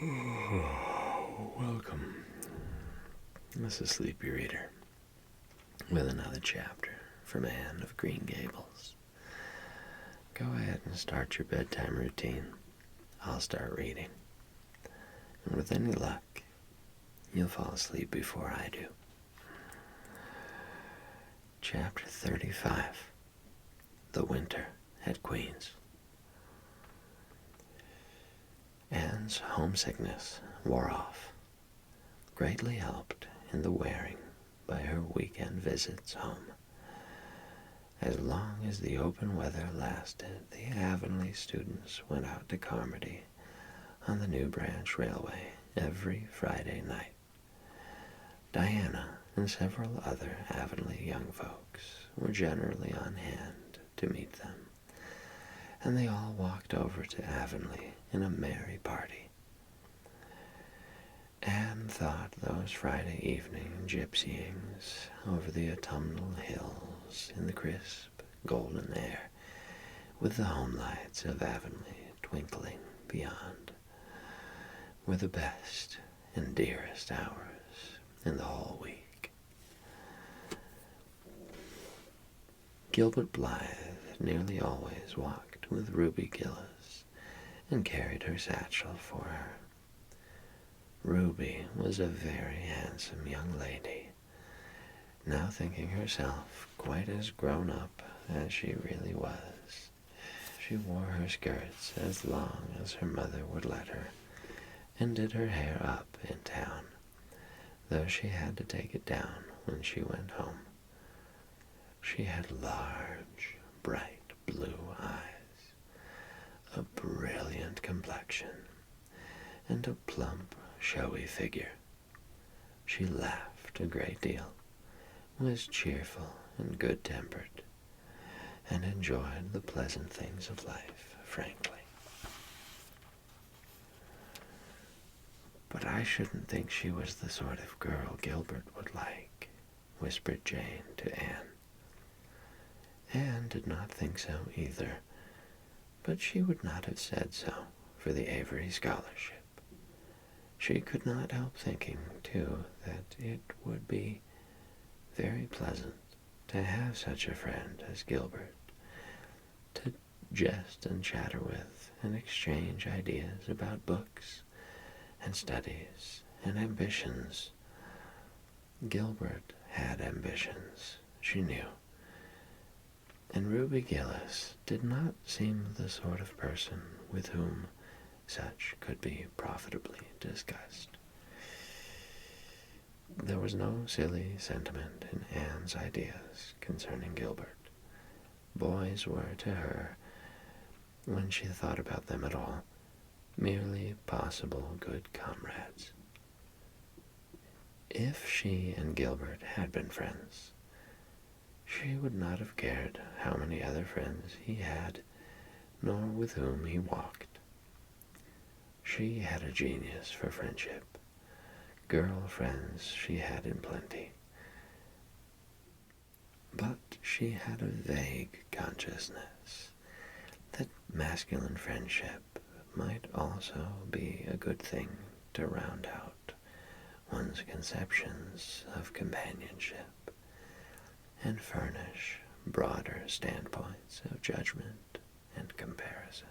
Welcome. This is Sleepy Reader with another chapter from Anne of Green Gables. Go ahead and start your bedtime routine. I'll start reading. And with any luck, you'll fall asleep before I do. Chapter 35. The Winter at Queen's. Anne's homesickness wore off, greatly helped in the wearing by her weekend visits home. As long as the open weather lasted, the Avonlea students went out to Carmody on the New Branch Railway every Friday night. Diana and several other Avonlea young folks were generally on hand to meet them, and they all walked over to Avonlea in a merry party. Anne thought those Friday evening gypsyings over the autumnal hills in the crisp, golden air, with the home lights of Avonlea twinkling beyond, were the best and dearest hours in the whole week. Gilbert Blythe nearly always walked with Ruby Gillis and carried her satchel for her. Ruby was a very handsome young lady, now thinking herself quite as grown up as she really was. She wore her skirts as long as her mother would let her, and did her hair up in town, though she had to take it down when she went home. She had large, bright blue eyes, a brilliant complexion, and a plump, showy figure. She laughed a great deal, was cheerful and good-tempered, and enjoyed the pleasant things of life frankly. "But I shouldn't think she was the sort of girl Gilbert would like," whispered Jane to Anne. Anne did not think so either, but she would not have said so for the Avery scholarship. She could not help thinking, too, that it would be very pleasant to have such a friend as Gilbert, to jest and chatter with and exchange ideas about books and studies and ambitions. Gilbert had ambitions, she knew, and Ruby Gillis did not seem the sort of person with whom such could be profitably discussed. There was no silly sentiment in Anne's ideas concerning Gilbert. Boys were to her, when she thought about them at all, merely possible good comrades. If she and Gilbert had been friends, she would not have cared how many other friends he had, nor with whom he walked. She had a genius for friendship. Girl friends she had in plenty. But she had a vague consciousness that masculine friendship might also be a good thing to round out one's conceptions of companionship and furnish broader standpoints of judgment and comparison.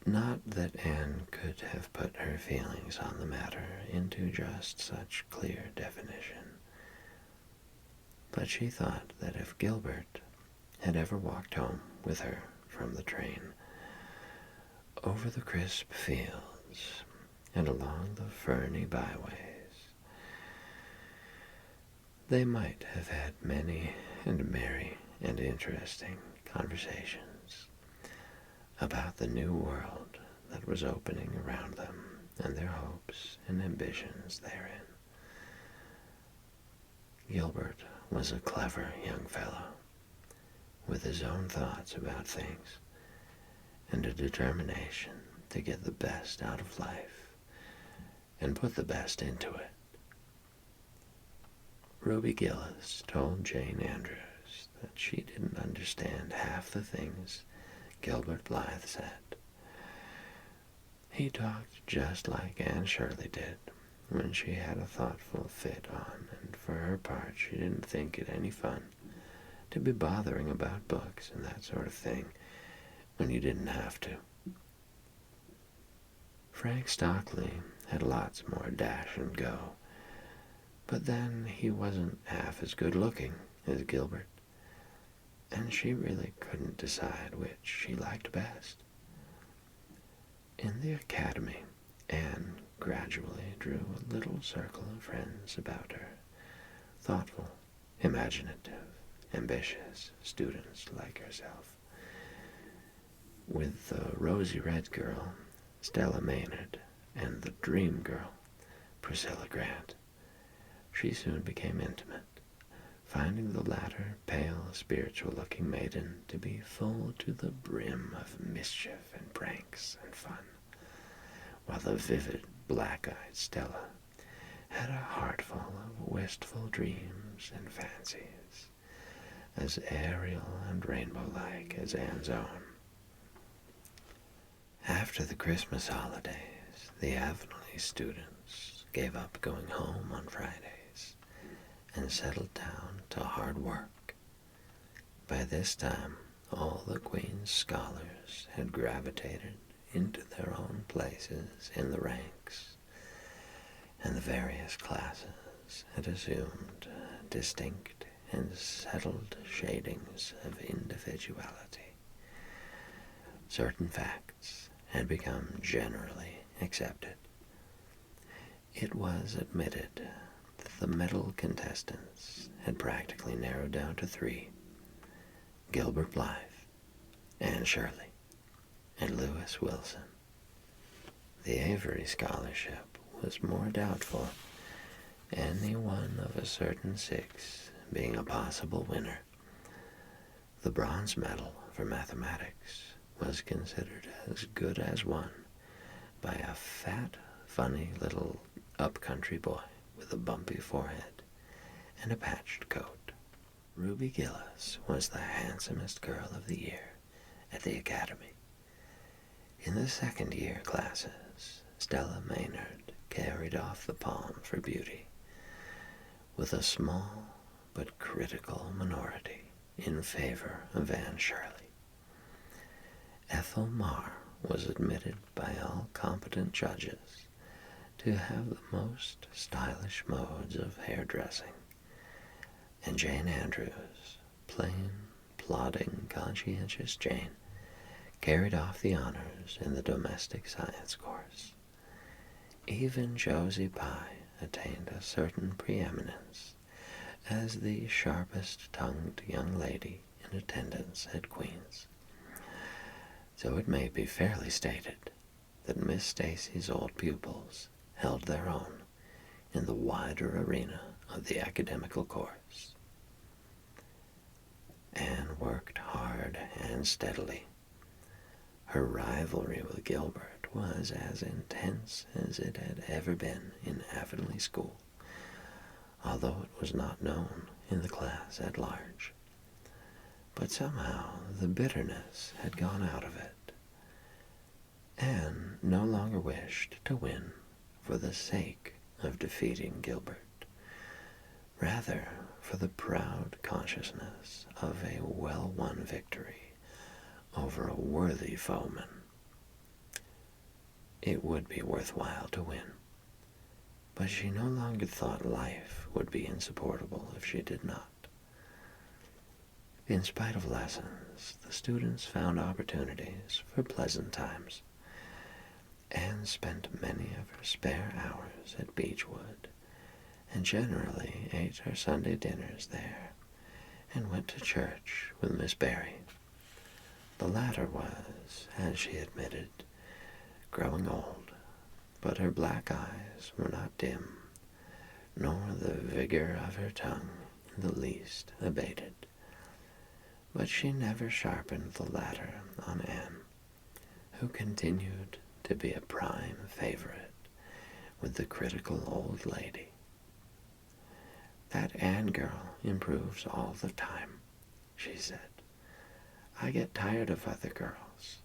Not that Anne could have put her feelings on the matter into just such clear definition, but she thought that if Gilbert had ever walked home with her from the train, over the crisp fields and along the ferny byways, they might have had many and merry and interesting conversations about the new world that was opening around them and their hopes and ambitions therein. Gilbert was a clever young fellow, with his own thoughts about things and a determination to get the best out of life and put the best into it. Ruby Gillis told Jane Andrews that she didn't understand half the things Gilbert Blythe said, He talked just like Anne Shirley did when she had a thoughtful fit on, and for her part she didn't think it any fun to be bothering about books and that sort of thing when you didn't have to. Frank Stockley had lots more dash and go, but then he wasn't half as good looking as Gilbert, and she really couldn't decide which she liked best. In the academy, Anne gradually drew a little circle of friends about her, thoughtful, imaginative, ambitious students like herself. With the rosy-red girl, Stella Maynard, and the dream girl, Priscilla Grant, she soon became intimate, finding the latter pale, spiritual-looking maiden to be full to the brim of mischief and pranks and fun, while the vivid, black-eyed Stella had a heart full of wistful dreams and fancies, as aerial and rainbow-like as Anne's own. After the Christmas holidays, the Avonlea students gave up going home on Fridays and settled down to hard work. By this time, all the Queen's scholars had gravitated into their own places in the ranks, and the various classes had assumed distinct and settled shadings of individuality. Certain facts had become generally accepted. It was admitted that the medal contestants had practically narrowed down to three: Gilbert Blythe, Anne Shirley, and Lewis Wilson. The Avery Scholarship was more doubtful, any one of a certain six being a possible winner. The bronze medal for mathematics was considered as good as won by a fat, funny little up-country boy with a bumpy forehead and a patched coat. Ruby Gillis was the handsomest girl of the year at the academy. In the second-year classes, Stella Maynard carried off the palm for beauty, with a small but critical minority in favor of Anne Shirley. Ethel Marr was admitted by all competent judges to have the most stylish modes of hairdressing, and Jane Andrews, plain, plodding, conscientious Jane, carried off the honors in the domestic science course. Even Josie Pye attained a certain preeminence as the sharpest-tongued young lady in attendance at Queen's. So it may be fairly stated that Miss Stacy's old pupils held their own in the wider arena of the academical course. Anne worked hard and steadily. Her rivalry with Gilbert was as intense as it had ever been in Avonlea School, although it was not known in the class at large. But somehow the bitterness had gone out of it. Anne no longer wished to win for the sake of defeating Gilbert, rather for the proud consciousness of a well-won victory over a worthy foeman. It would be worthwhile to win, but she no longer thought life would be insupportable if she did not. In spite of lessons, the students found opportunities for pleasant times. Anne spent many of her spare hours at Beechwood, and generally ate her Sunday dinners there, and went to church with Miss Barry. The latter was, as she admitted, growing old, but her black eyes were not dim, nor the vigor of her tongue in the least abated. But she never sharpened the latter on Anne, who continued to be a prime favorite with the critical old lady. "That Anne girl improves all the time," she said. "I get tired of other girls.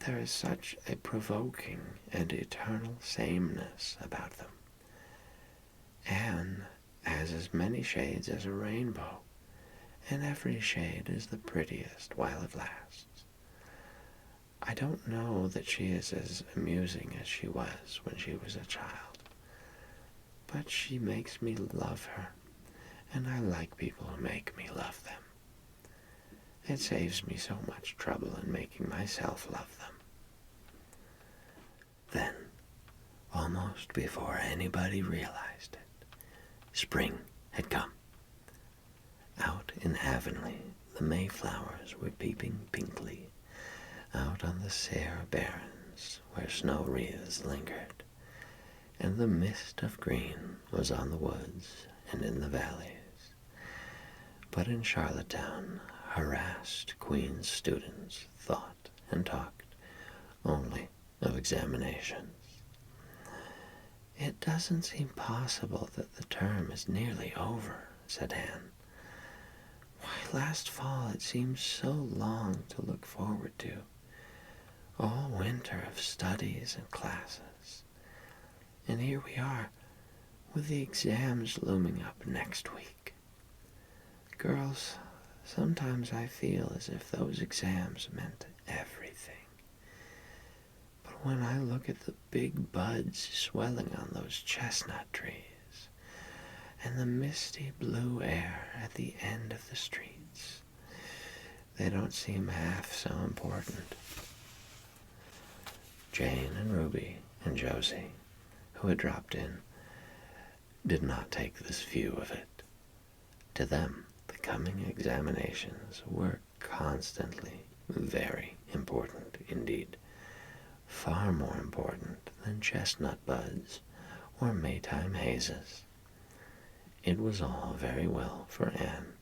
there is such a provoking and eternal sameness about them. Anne has as many shades as a rainbow, and every shade is the prettiest while it lasts. I don't know that she is as amusing as she was when she was a child, but she makes me love her, and I like people who make me love them. It saves me so much trouble in making myself love them. Then, almost before anybody realized it, spring had come. Out in Avonlea, the Mayflowers were peeping pinkly out on the sere barrens where snow wreaths lingered, and the mist of green was on the woods and in the valleys. But in Charlottetown, harassed Queen's students thought and talked only of examinations. "It doesn't seem possible that the term is nearly over," said Anne. "Why, last fall it seemed so long to look forward to. All winter of studies and classes. And here we are, with the exams looming up next week. Girls, sometimes I feel as if those exams meant everything. But when I look at the big buds swelling on those chestnut trees, and the misty blue air at the end of the streets, they don't seem half so important." Jane and Ruby and Josie, who had dropped in, did not take this view of it. To them, the coming examinations were constantly very important indeed, far more important than chestnut buds or Maytime hazes. It was all very well for Anne,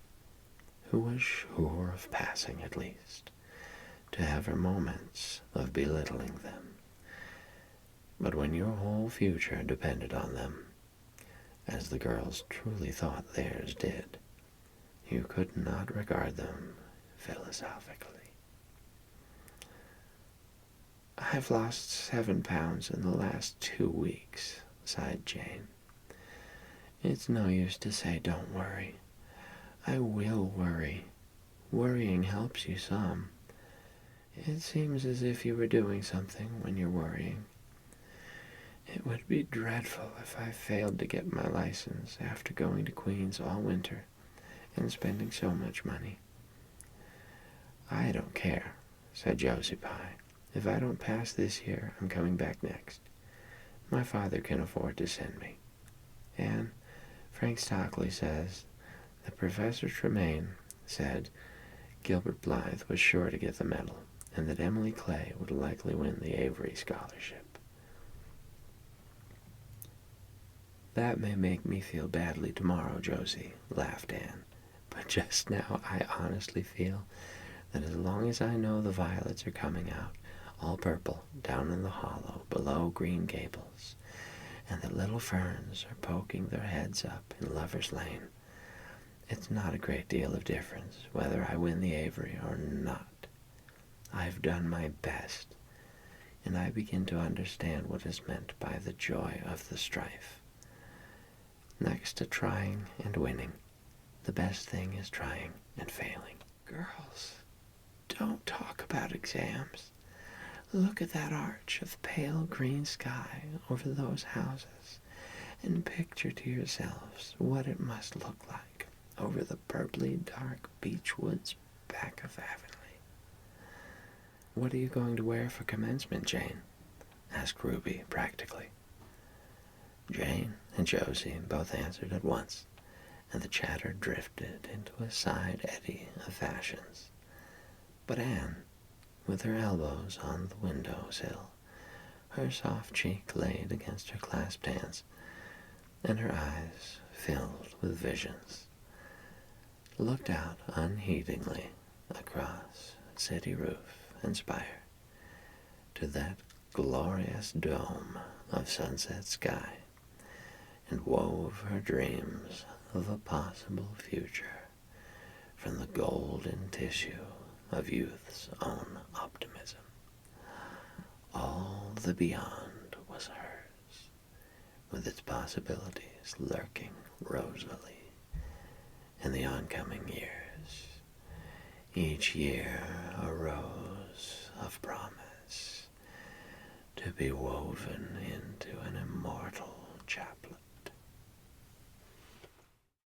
who was sure of passing at least, to have her moments of belittling them. But when your whole future depended on them, as the girls truly thought theirs did, you could not regard them philosophically. "I've lost 7 pounds in the last 2 weeks, sighed Jane. "It's no use to say don't worry. I will worry. Worrying helps you some. It seems as if you were doing something when you're worrying. It would be dreadful if I failed to get my license after going to Queen's all winter and spending so much money." "I don't care," said Josie Pye. "If I don't pass this year, I'm coming back next. My father can afford to send me. And Frank Stockley says that Professor Tremaine said Gilbert Blythe was sure to get the medal, and that Emily Clay would likely win the Avery Scholarship." "That may make me feel badly tomorrow, Josie," laughed Anne. "But just now I honestly feel that as long as I know the violets are coming out, all purple, down in the hollow below Green Gables, and that little ferns are poking their heads up in Lover's Lane, it's not a great deal of difference whether I win the Avery or not. I've done my best, and I begin to understand what is meant by the joy of the strife. Next to trying and winning, the best thing is trying and failing." "Girls, don't talk about exams. Look at that arch of pale green sky over those houses, and picture to yourselves what it must look like over the purply dark beech woods back of Avonlea." "What are you going to wear for commencement, Jane?" asked Ruby practically. Jane and Josie both answered at once, and the chatter drifted into a side eddy of fashions. But Anne, with her elbows on the window-sill, her soft cheek laid against her clasped hands, and her eyes filled with visions, looked out unheedingly across city roof and spire to that glorious dome of sunset sky, and wove her dreams of a possible future from the golden tissue of youth's own optimism. of the beyond was hers, with its possibilities lurking rosily in the oncoming years. Each year a rose of promise to be woven into an